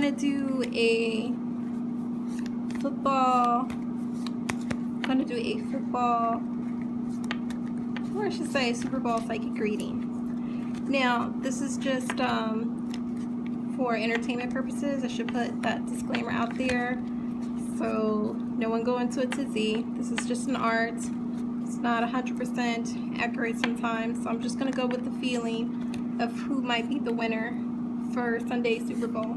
to do a football. Or I should say Super Bowl psychic reading. Now, this is just for entertainment purposes. I should put that disclaimer out there, so no one go into a tizzy. This is just an art. It's not 100% accurate sometimes, so I'm just going to go with the feeling of who might be the winner for Sunday's Super Bowl.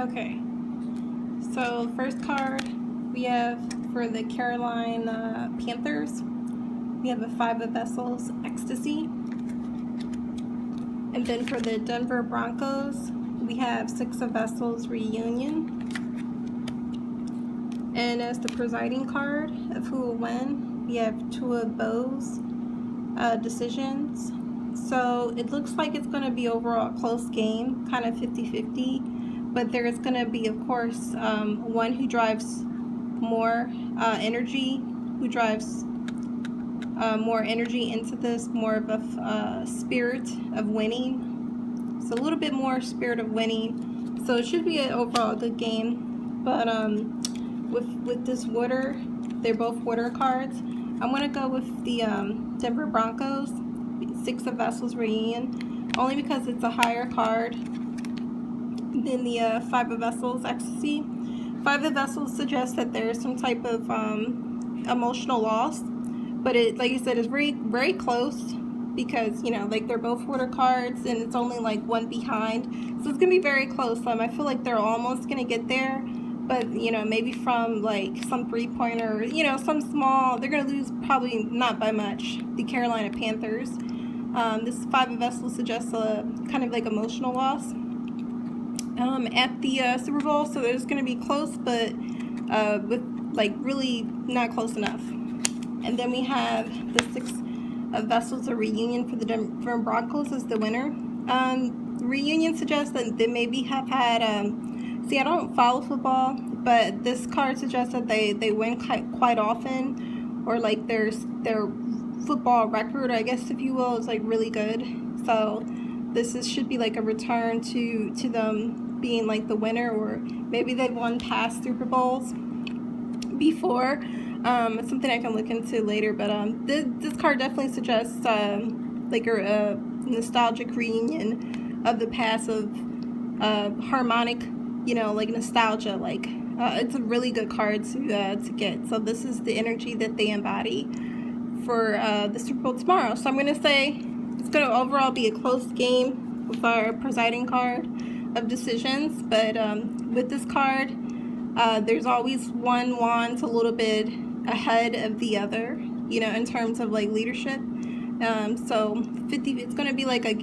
Okay, so the first card we have for the Carolina Panthers, we have a 5 of Vessels, Ecstasy. And then for the Denver Broncos, we have 6 of Vessels, Reunion. And as the presiding card of who will win, we have 2 of Bows, Decisions. So it looks like it's going to be overall a close game, kind of 50-50. But there is going to be, of course, one who drives more energy, who drives more energy into this, more of a spirit of winning. So a little bit more spirit of winning. So it should be an overall good game. But with this water, they're both water cards. I'm going to go with the Denver Broncos, 6 of Vessels, Reunion, only because it's a higher card than the 5 of Vessels, Ecstasy. 5 of Vessels suggests that there is some type of emotional loss, but it, like I said, is very, very close because, you know, like they're both water cards and it's only like one behind, so it's gonna be very close. I feel like they're almost gonna get there, but you know, maybe from like some 3-pointer, you know, some small, they're gonna lose probably not by much. The Carolina Panthers. This 5 of Vessels suggests a kind of like emotional loss at the Super Bowl, so there's going to be close, but with like really not close enough. And then we have the 6 of Vessels, a Reunion for the Denver Broncos as the winner. Reunion suggests that they maybe have had see, I don't follow football, but this card suggests that they win quite often, or like their football record, I guess if you will, is like really good. So this should be like a return to them being like the winner, or maybe they've won past Super Bowls before. It's something I can look into later, but this card definitely suggests like a nostalgic reunion of the past, of harmonic, you know, like nostalgia. Like it's a really good card to get. So this is the energy that they embody for the Super Bowl tomorrow. So I'm gonna say it's going to overall be a close game with our presiding card of Decisions, but with this card, there's always one wand's a little bit ahead of the other, you know, in terms of like leadership. So 50, it's going to be like a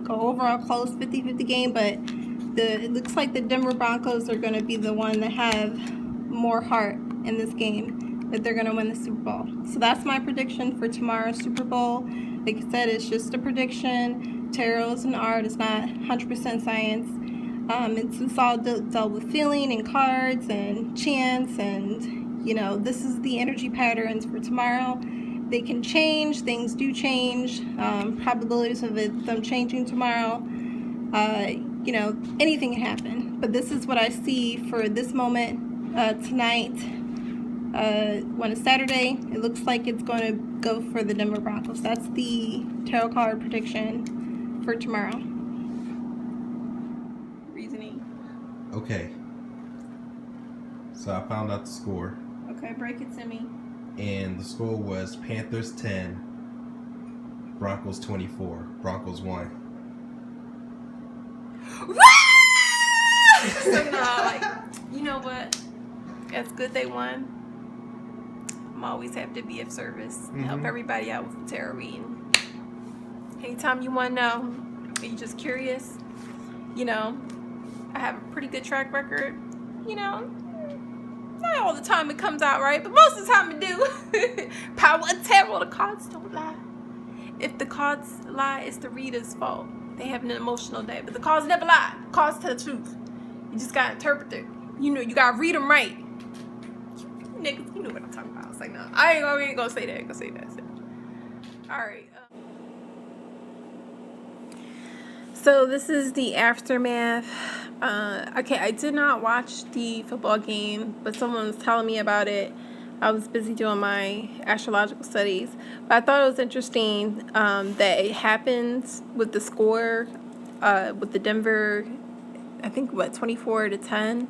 overall close 50-50 game, but it looks like the Denver Broncos are going to be the one that have more heart in this game, that they're going to win the Super Bowl. So that's my prediction for tomorrow's Super Bowl. Like I said, it's just a prediction. Tarot is an art. It's not 100% science. It's all dealt with feeling and cards and chance, and you know, this is the energy patterns for tomorrow. They can change. Things do change. Probabilities of them changing tomorrow. You know, anything can happen. But this is what I see for this moment tonight. When it's Saturday, it looks like it's going to go for the Denver Broncos. That's the tarot card prediction for tomorrow. Reasoning. Okay. So I found out the score. Okay, break it to me. And the score was Panthers 10, Broncos 24. Broncos won. So no, like, you know what? It's good they won. I'm always happy to be of service and help everybody out with the tarot reading. Anytime you want to know, are you just curious? You know, I have a pretty good track record you know, not all the time it comes out right, but most of the time it do. Power of tarot, the cards don't lie. If the cards lie, it's the reader's fault. They have an emotional day, but the cards never lie. The cards tell the truth. You just gotta interpret it. You know, you gotta read them right. Niggas, you know what I'm talking about. I was like, no, I ain't gonna say that. I ain't gonna say that. All right. So this is the aftermath. Okay, I did not watch the football game, but someone was telling me about it. I was busy doing my astrological studies, but I thought it was interesting that it happens with the score, with the Denver, I think 24-10,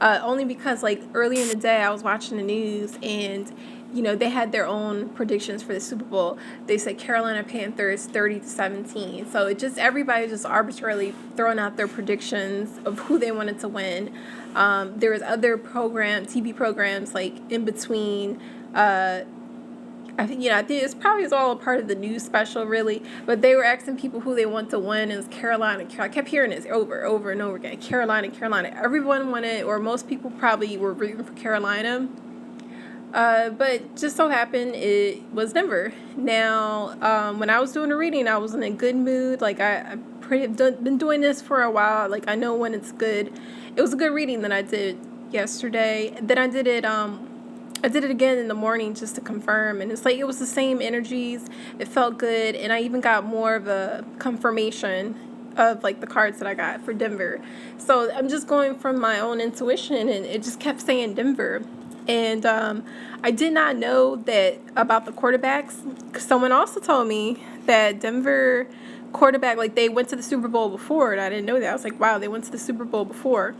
only because like early in the day I was watching the news and they had their own predictions for the Super Bowl. They said Carolina Panthers 30-17. So it just everybody just arbitrarily throwing out their predictions of who they wanted to win. There was other TV programs like in between. I think it's probably all a part of the news special, really. But they were asking people who they want to win. It was Carolina. I kept hearing this over and over again. Carolina. Everyone wanted, or most people probably were rooting for Carolina. But just so happened it was Denver. Now, when I was doing the reading, I was in a good mood. Like I've been doing this for a while. Like I know when it's good. It was a good reading that I did yesterday. Then I did it again in the morning just to confirm, and it's like it was the same energies. It felt good, and I even got more of a confirmation of like the cards that I got for Denver. So I'm just going from my own intuition, and it just kept saying Denver. And I did not know that about the quarterbacks. Someone also told me that Denver quarterback, like they went to the Super Bowl before, and I didn't know that. I was like, wow, they went to the Super Bowl before.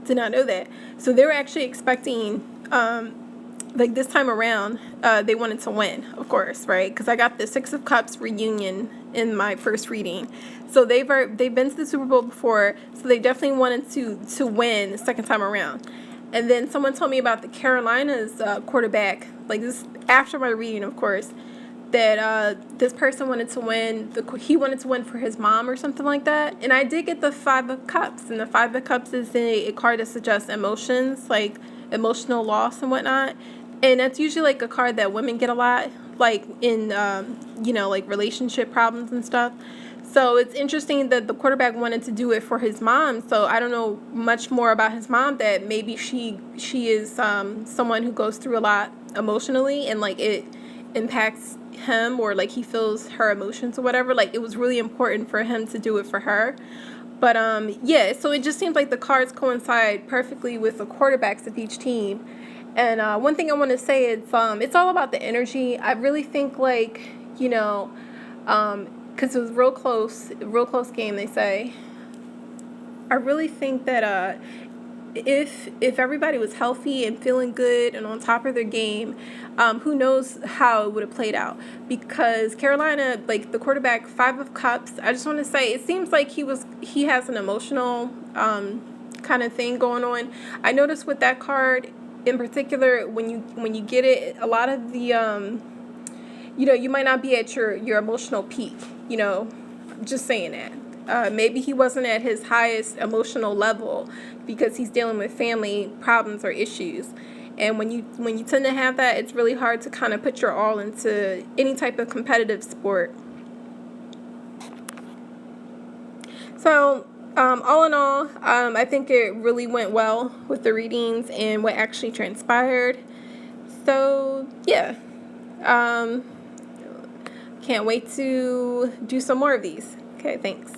Did not know that. So they were actually expecting, like this time around, they wanted to win, of course, right? Because I got the Six of Cups reunion in my first reading. So they've been to the Super Bowl before, so they definitely wanted to win the second time around. And then someone told me about the Carolinas quarterback, like this after my reading, of course, that this person wanted to win. He wanted to win for his mom or something like that. And I did get the Five of Cups, and the Five of Cups is a card that suggests emotions, like emotional loss and whatnot. And that's usually like a card that women get a lot, like in like relationship problems and stuff. So it's interesting that the quarterback wanted to do it for his mom. So I don't know much more about his mom, that maybe she is someone who goes through a lot emotionally, and like it impacts him, or like he feels her emotions or whatever. Like it was really important for him to do it for her. But yeah, so it just seems like the cards coincide perfectly with the quarterbacks of each team. And one thing I want to say is it's all about the energy. I really think like because it was real close game, they say. I really think that if everybody was healthy and feeling good and on top of their game, who knows how it would have played out. Because Carolina, like the quarterback, Five of Cups, I just want to say it seems like he has an emotional kind of thing going on. I noticed with that card in particular, when you get it, a lot of the you might not be at your emotional peak, just saying that. Maybe he wasn't at his highest emotional level because he's dealing with family problems or issues. And when you tend to have that, it's really hard to kind of put your all into any type of competitive sport. So, all in all, I think it really went well with the readings and what actually transpired. So, yeah. Can't wait to do some more of these. Okay, thanks.